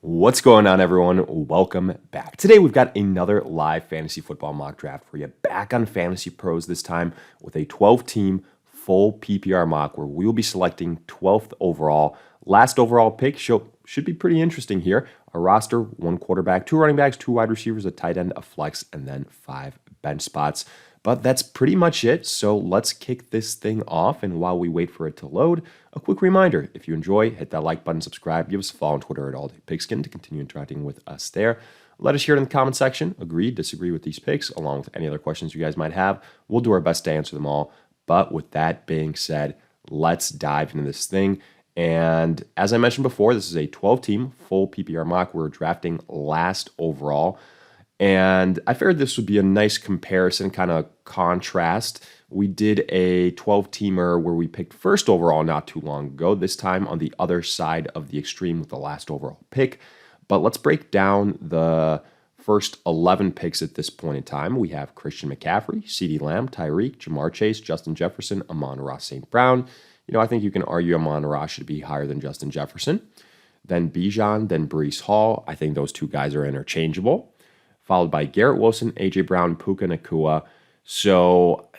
What's going on, everyone? Welcome back. Today, we've got another live fantasy football mock draft for you, back on FantasyPros this time with a 12-team full PPR mock where we will be selecting 12th overall. Last overall pick should be pretty interesting here. A roster, 1 quarterback, 2 running backs, 2 wide receivers, a tight end, a flex, and then 5 bench spots. But that's pretty much it, so let's kick this thing off. And while we wait for it to load, a quick reminder, if you enjoy, hit that like button, subscribe, give us a follow on Twitter at AllDayPigskin to continue interacting with us there. Let us hear it in the comment section. Agree, disagree with these picks, along with any other questions you guys might have. We'll do our best to answer them all. But with that being said, let's dive into this thing. And as I mentioned before, this is a 12-team full PPR mock. We're drafting last overall. And I figured this would be a nice comparison, kind of contrast. We did a 12-teamer where we picked first overall not too long ago, this time on the other side of the extreme with the last overall pick. But let's break down the first 11 picks at this point in time. We have Christian McCaffrey, CeeDee Lamb, Tyreek, Jamar Chase, Justin Jefferson, Amon-Ra St. Brown. I think you can argue Amon-Ra should be higher than Justin Jefferson. Then Bijan, then Breece Hall. I think those two guys are interchangeable. Followed by Garrett Wilson, A.J. Brown, Puka Nacua. So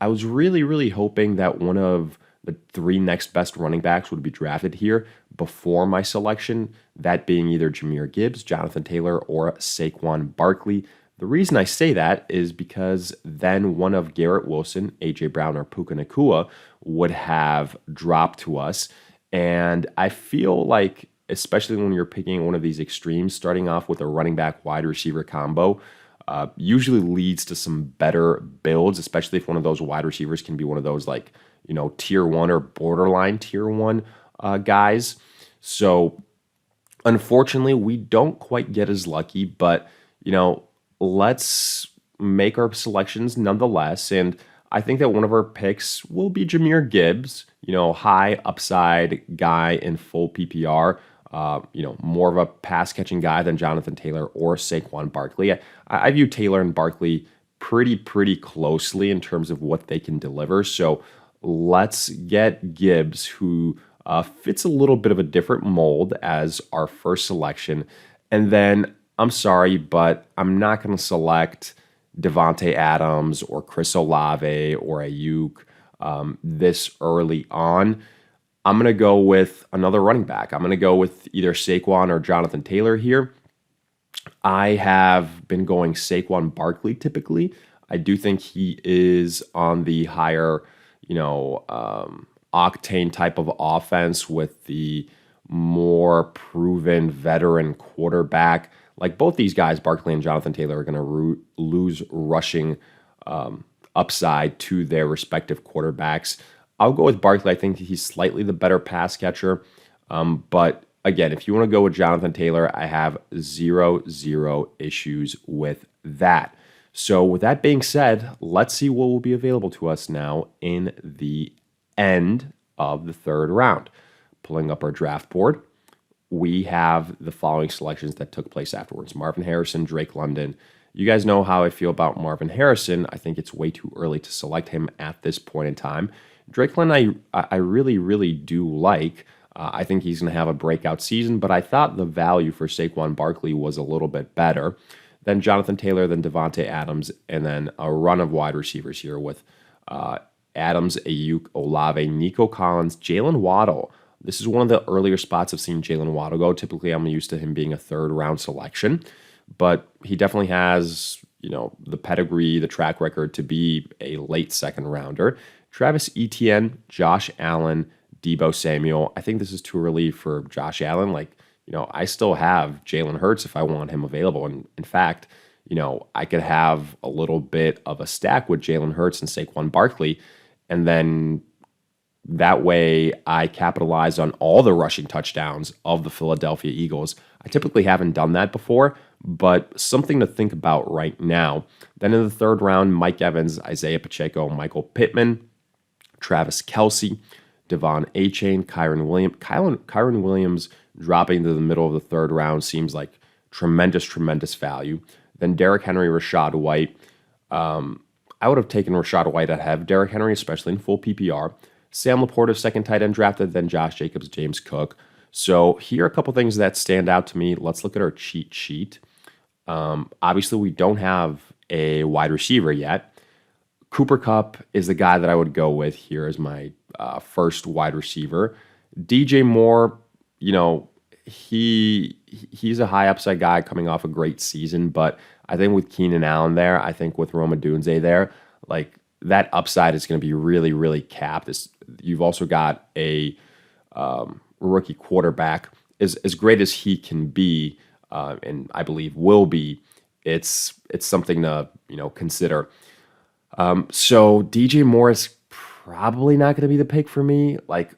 I was really hoping that one of the 3 next best running backs would be drafted here before my selection, that being either Jahmyr Gibbs, Jonathan Taylor, or Saquon Barkley. The reason I say that is because then one of Garrett Wilson, A.J. Brown, or Puka Nacua would have dropped to us. And I feel like, especially when you're picking one of these extremes, starting off with a running back wide receiver combo usually leads to some better builds, especially if one of those wide receivers can be one of those tier 1 or borderline tier 1 guys. So unfortunately, we don't quite get as lucky, but let's make our selections nonetheless. And I think that one of our picks will be Jahmyr Gibbs, high upside guy in full PPR. More of a pass-catching guy than Jonathan Taylor or Saquon Barkley. I view Taylor and Barkley pretty closely in terms of what they can deliver. So let's get Gibbs, who fits a little bit of a different mold as our first selection. And then, I'm sorry, but I'm not going to select Devontae Adams or Chris Olave or Ayuk this early on. I'm going to go with another running back. I'm going to go with either Saquon or Jonathan Taylor here. I have been going Saquon Barkley typically. I do think he is on the higher, octane type of offense with the more proven veteran quarterback. Like both these guys, Barkley and Jonathan Taylor, are going to lose rushing upside to their respective quarterbacks. I'll go with Barkley. I think he's slightly the better pass catcher. But again, if you want to go with Jonathan Taylor, I have zero issues with that. So with that being said, let's see what will be available to us now in the end of the 3rd round. Pulling up our draft board, we have the following selections that took place afterwards. Marvin Harrison, Drake London. You guys know how I feel about Marvin Harrison. I think it's way too early to select him at this point in time. Drake London, I really do like. I think he's going to have a breakout season, but I thought the value for Saquon Barkley was a little bit better. Then Jonathan Taylor, then Devontae Adams, and then a run of wide receivers here with Adams, Ayuk, Olave, Nico Collins, Jalen Waddle. This is one of the earlier spots I've seen Jalen Waddle go. Typically, I'm used to him being a 3rd round selection, but he definitely has, the pedigree, the track record to be a late 2nd rounder. Travis Etienne, Josh Allen, Deebo Samuel. I think this is too early for Josh Allen. I still have Jalen Hurts if I want him available. And in fact, I could have a little bit of a stack with Jalen Hurts and Saquon Barkley. And then that way I capitalize on all the rushing touchdowns of the Philadelphia Eagles. I typically haven't done that before, but something to think about right now. Then in the 3rd round, Mike Evans, Isaiah Pacheco, Michael Pittman, Travis Kelce, Devon Achane, Kyron Williams. Kyron Williams dropping to the middle of the 3rd round seems like tremendous value. Then Derrick Henry, Rachaad White. I would have taken Rachaad White ahead of Derrick Henry, especially in full PPR. Sam Laporta, 2nd tight end drafted, then Josh Jacobs, James Cook. So here are a couple things that stand out to me. Let's look at our cheat sheet. Obviously, we don't have a wide receiver yet. Cooper Kupp is the guy that I would go with here as my first wide receiver. DJ Moore, you know, he's a high upside guy coming off a great season, but I think with Keenan Allen there, I think with Roma Dunze there, like that upside is going to be really, really capped. You've also got a rookie quarterback, as great as he can be, and I believe will be. It's something to consider. So DJ Moore is probably not going to be the pick for me. Like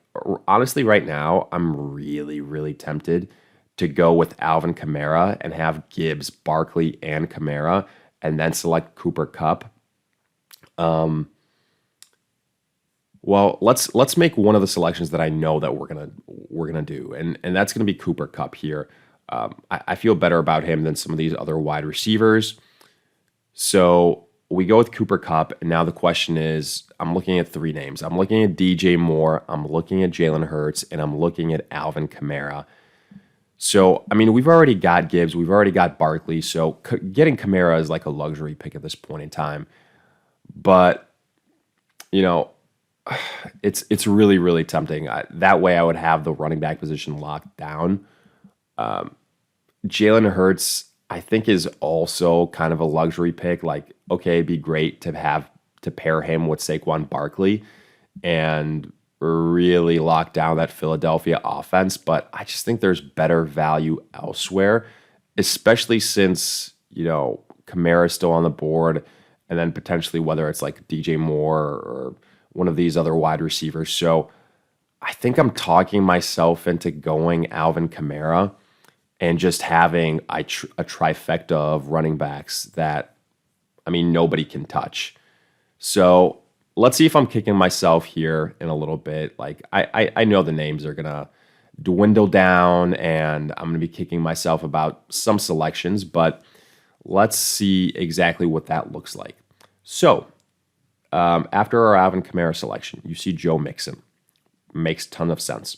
honestly, right now I'm really, really tempted to go with Alvin Kamara and have Gibbs, Barkley, and Kamara, and then select Cooper Kupp. Well, let's make one of the selections that I know that we're gonna do, and that's gonna be Cooper Kupp here. I feel better about him than some of these other wide receivers. So we go with Cooper Kupp, and now the question is, I'm looking at three names. I'm looking at DJ Moore, I'm looking at Jalen Hurts, and I'm looking at Alvin Kamara. So, I mean, we've already got Gibbs, we've already got Barkley, so getting Kamara is like a luxury pick at this point in time. But, it's really, really tempting. That way I would have the running back position locked down. Jalen Hurts, I think, is also kind of a luxury pick. Like, okay, it'd be great to pair him with Saquon Barkley and really lock down that Philadelphia offense. But I just think there's better value elsewhere, especially since, Kamara's still on the board, and then potentially whether it's like DJ Moore or one of these other wide receivers. So I think I'm talking myself into going Alvin Kamara and just having a trifecta of running backs that, I mean, nobody can touch. So let's see if I'm kicking myself here in a little bit. Like, I know the names are going to dwindle down, and I'm going to be kicking myself about some selections, but let's see exactly what that looks like. So after our Alvin Kamara selection, you see Joe Mixon. Makes a ton of sense.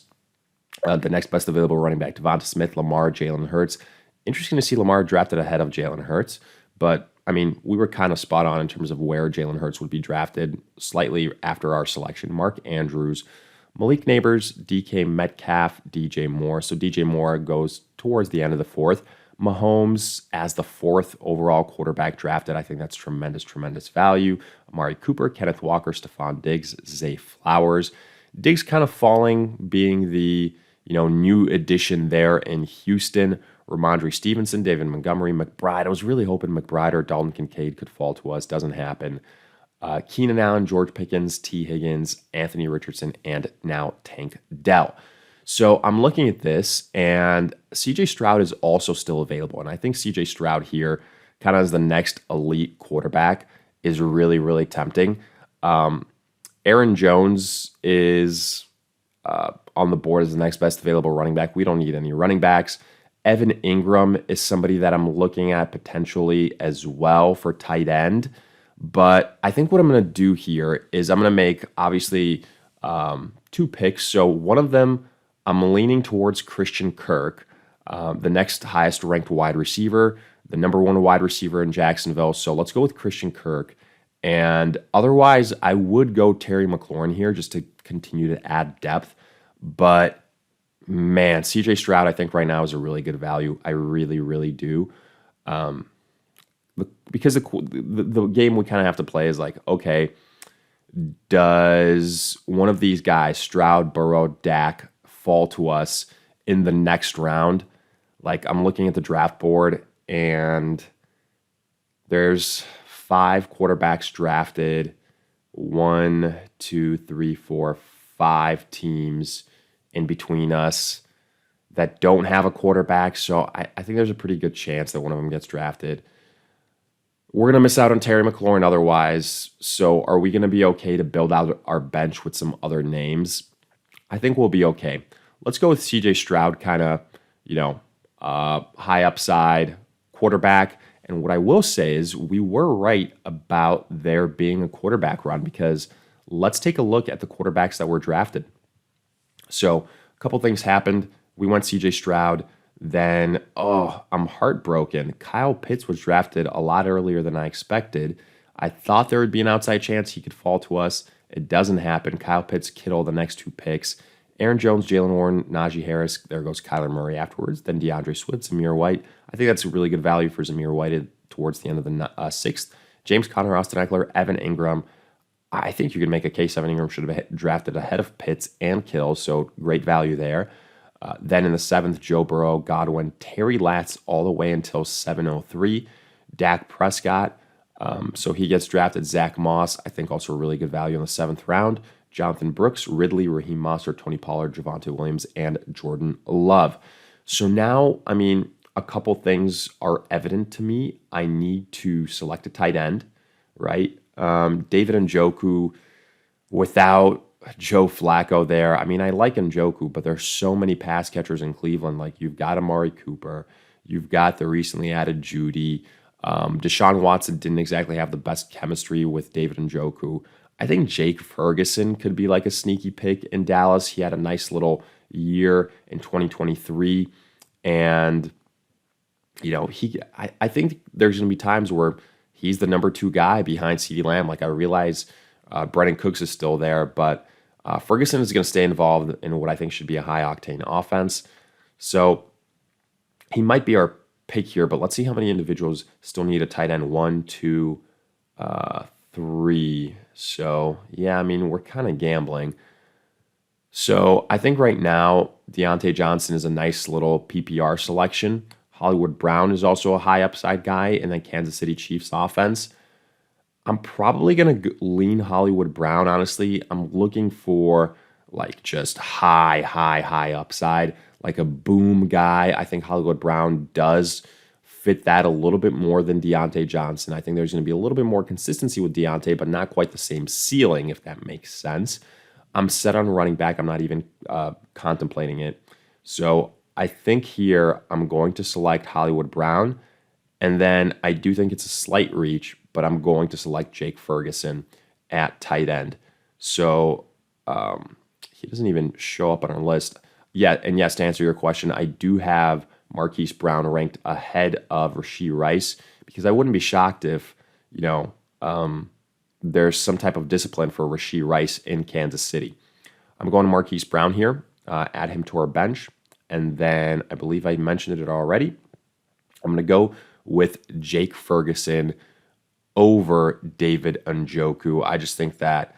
The next best available running back, Devonta Smith, Lamar, Jalen Hurts. Interesting to see Lamar drafted ahead of Jalen Hurts, but I mean, we were kind of spot on in terms of where Jalen Hurts would be drafted slightly after our selection. Mark Andrews, Malik Neighbors, DK Metcalf, DJ Moore. So DJ Moore goes towards the end of the fourth. Mahomes as the fourth overall quarterback drafted. I think that's tremendous, tremendous value. Amari Cooper, Kenneth Walker, Stephon Diggs, Zay Flowers. Diggs kind of falling, being the new addition there in Houston. Ramondre Stevenson, David Montgomery, McBride. I was really hoping McBride or Dalton Kincaid could fall to us. Doesn't happen. Keenan Allen, George Pickens, T. Higgins, Anthony Richardson, and now Tank Dell. So I'm looking at this, and CJ Stroud is also still available. And I think CJ Stroud here, kind of as the next elite quarterback, is really, really tempting. Aaron Jones is on the board as the next best available running back. We don't need any running backs. Evan Ingram is somebody that I'm looking at potentially as well for tight end. But I think what I'm going to do here is I'm going to make, obviously, two picks. So one of them, I'm leaning towards Christian Kirk, the next highest ranked wide receiver, the number one wide receiver in Jacksonville. So let's go with Christian Kirk. And otherwise, I would go Terry McLaurin here just to continue to add depth. But man, CJ Stroud, I think right now is a really good value. I really, really do. Because the game we kind of have to play is like, okay, does one of these guys, Stroud, Burrow, Dak, fall to us in the next round? Like, I'm looking at the draft board, and there's 5 quarterbacks drafted. 1, 2, 3, 4, 5 teams in between us that don't have a quarterback. So I think there's a pretty good chance that one of them gets drafted. We're going to miss out on Terry McLaurin otherwise. So are we going to be okay to build out our bench with some other names? I think we'll be okay. Let's go with CJ Stroud, kind of, high upside quarterback. And what I will say is we were right about there being a quarterback run, because let's take a look at the quarterbacks that were drafted. So a couple things happened. We went CJ Stroud. Then, I'm heartbroken. Kyle Pitts was drafted a lot earlier than I expected. I thought there would be an outside chance he could fall to us. It doesn't happen. Kyle Pitts, Kittle, the next 2 picks. Aaron Jones, Jalen Warren, Najee Harris. There goes Kyler Murray afterwards. Then DeAndre Swift, Zamir White. I think that's a really good value for Zamir White towards the end of the 6th. James Conner, Austin Eckler, Evan Ingram. I think you could make a case Evan Ingram should have been drafted ahead of Pitts and Kittle, so great value there. Then in the 7th, Joe Burrow, Godwin, Terry Latz all the way until 7:03. Dak Prescott, so he gets drafted. Zach Moss, I think also a really good value in the 7th round. Jonathan Brooks, Ridley, Raheem Mostert, Tony Pollard, Javonte Williams, and Jordan Love. So now, a couple things are evident to me. I need to select a tight end, right? David Njoku without Joe Flacco there. I like Njoku, but there's so many pass catchers in Cleveland. Like, you've got Amari Cooper, you've got the recently added Judy. Deshaun Watson didn't exactly have the best chemistry with David Njoku. I think Jake Ferguson could be like a sneaky pick in Dallas. He had a nice little year in 2023, and I think there's going to be times where he's the number 2 guy behind CeeDee Lamb. Like, I realize Brendan Cooks is still there, but Ferguson is going to stay involved in what I think should be a high-octane offense. So he might be our pick here, but let's see how many individuals still need a tight end. 1, 2, 3. So, yeah, we're kind of gambling. So I think right now, Deontay Johnson is a nice little PPR selection. Hollywood Brown is also a high upside guy in the Kansas City Chiefs offense. I'm probably going to lean Hollywood Brown, honestly. I'm looking for like just high upside, like a boom guy. I think Hollywood Brown does fit that a little bit more than Deontay Johnson. I think there's going to be a little bit more consistency with Deontay, but not quite the same ceiling, if that makes sense. I'm set on running back. I'm not even contemplating it. So I think here I'm going to select Hollywood Brown, and then I do think it's a slight reach, but I'm going to select Jake Ferguson at tight end. So he doesn't even show up on our list yet. And yes, to answer your question, I do have Marquise Brown ranked ahead of Rashee Rice, because I wouldn't be shocked if, there's some type of discipline for Rashee Rice in Kansas City. I'm going to Marquise Brown here, add him to our bench. And then I believe I mentioned it already. I'm going to go with Jake Ferguson over David Njoku. I just think that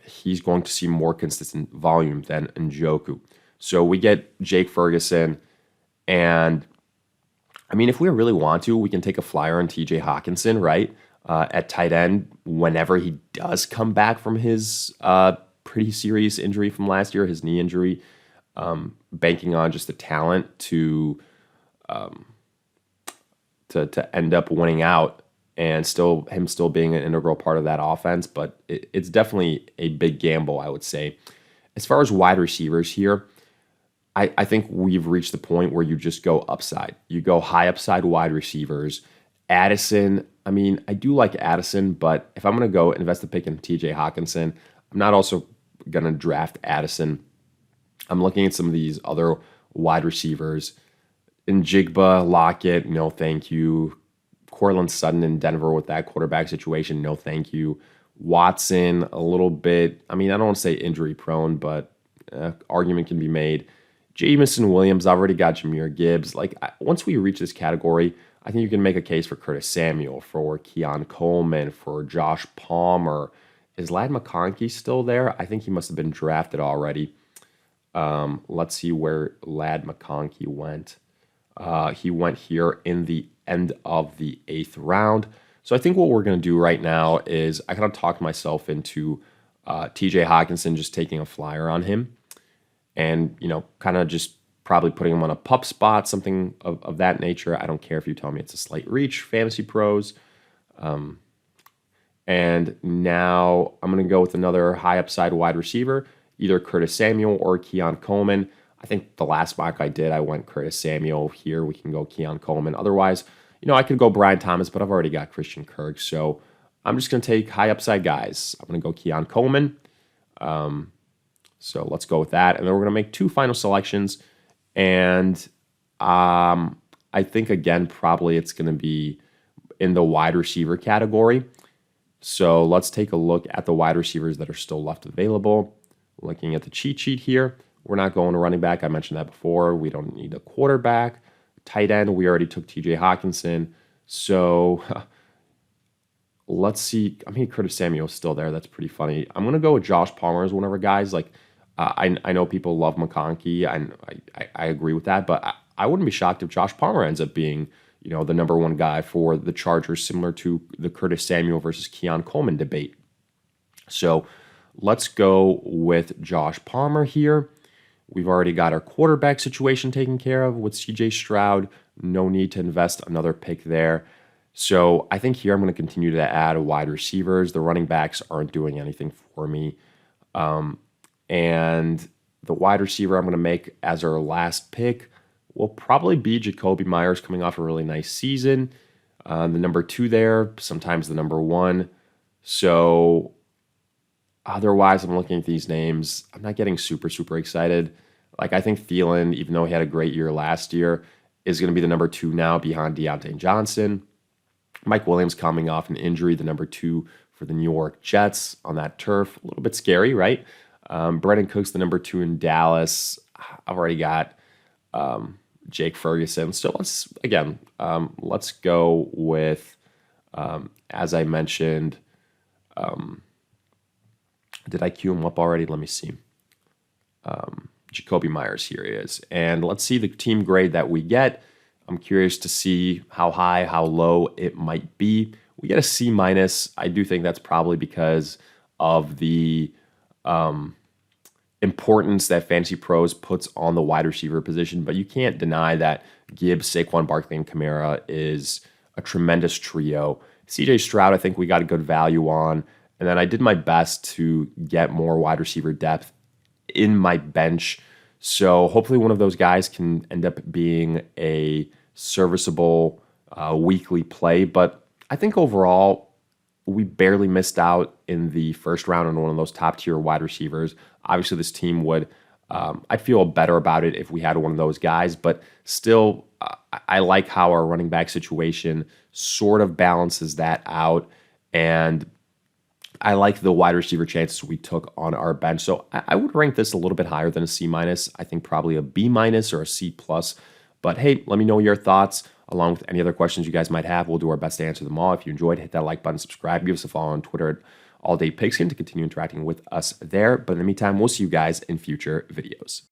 he's going to see more consistent volume than Njoku. So we get Jake Ferguson, and if we really want to, we can take a flyer on TJ Hawkinson, right? At tight end, whenever he does come back from his pretty serious injury from last year, his knee injury, banking on just the talent to end up winning out, and him still being an integral part of that offense. But it's definitely a big gamble, I would say. As far as wide receivers here, I think we've reached the point where you just go upside. You go high upside wide receivers. Addison, I do like Addison, but if I'm going to go invest a pick in TJ Hawkinson, I'm not also going to draft Addison. I'm looking at some of these other wide receivers. Njigba, Lockett, no thank you. Courtland Sutton in Denver with that quarterback situation, no thank you. Watson, a little bit, I don't want to say injury prone, but argument can be made. Jameson Williams, I've already got Jahmyr Gibbs. Once we reach this category, I think you can make a case for Curtis Samuel, for Keon Coleman, for Josh Palmer. Is Ladd McConkey still there? I think he must have been drafted already. Let's see where Ladd McConkey went. He went here in the end of the 8th round. So I think what we're going to do right now is I kind of talked myself into TJ Hawkinson just taking a flyer on him, and, kind of just probably putting him on a pup spot, something of that nature. I don't care if you tell me it's a slight reach, FantasyPros. And now I'm going to go with another high upside wide receiver, either Curtis Samuel or Keon Coleman. I think the last mock I did, I went Curtis Samuel. Here we can go Keon Coleman. Otherwise, I could go Brian Thomas, but I've already got Christian Kirk. So I'm just going to take high upside guys. I'm going to go Keon Coleman. So let's go with that. And then we're going to make 2 final selections And I think, again, probably it's going to be in the wide receiver category. So let's take a look at the wide receivers that are still left available. Looking at the cheat sheet here, we're not going to running back. I mentioned that before. We don't need a quarterback. Tight end, we already took TJ Hawkinson. So let's see. I mean, Curtis Samuel's still there. That's pretty funny. I'm going to go with Josh Palmer as one of our guys. Like, I know people love McConkey. I agree with that, but I wouldn't be shocked if Josh Palmer ends up being, the number one guy for the Chargers, similar to the Curtis Samuel versus Keon Coleman debate. So let's go with Josh Palmer here. We've already got our quarterback situation taken care of with CJ Stroud. No need to invest another pick there. So I think here I'm going to continue to add wide receivers. The running backs aren't doing anything for me. And the wide receiver I'm going to make as our last pick will probably be Jacoby Myers, coming off a really nice season. The number 2 there, sometimes the number 1. So otherwise, I'm looking at these names. I'm not getting super, super excited. Like, I think Thielen, even though he had a great year last year, is going to be the number 2 now behind Deontay Johnson. Mike Williams coming off an injury, the number 2 for the New York Jets on that turf. A little bit scary, right? Brandon Cooks, the number 2 in Dallas. I've already got Jake Ferguson. So let's go with, as I mentioned, did I queue him up already? Let me see. Jacoby Myers, here he is. And let's see the team grade that we get. I'm curious to see how high, how low it might be. We get a C-. I do think that's probably because of the importance that FantasyPros puts on the wide receiver position, but you can't deny that Gibbs, Saquon Barkley, and Kamara is a tremendous trio. CJ Stroud, I think we got a good value on, and then I did my best to get more wide receiver depth in my bench, so hopefully one of those guys can end up being a serviceable weekly play, but I think overall we barely missed out in the first round on one of those top tier wide receivers. Obviously, this team would, I'd feel better about it if we had one of those guys, but still, I like how our running back situation sort of balances that out. And I like the wide receiver chances we took on our bench. So I would rank this a little bit higher than a C-. I think probably a B- or a C+. But hey, let me know your thoughts along with any other questions you guys might have. We'll do our best to answer them all. If you enjoyed, hit that like button, subscribe, give us a follow on Twitter at All Day Pigskin to continue interacting with us there. But in the meantime, we'll see you guys in future videos.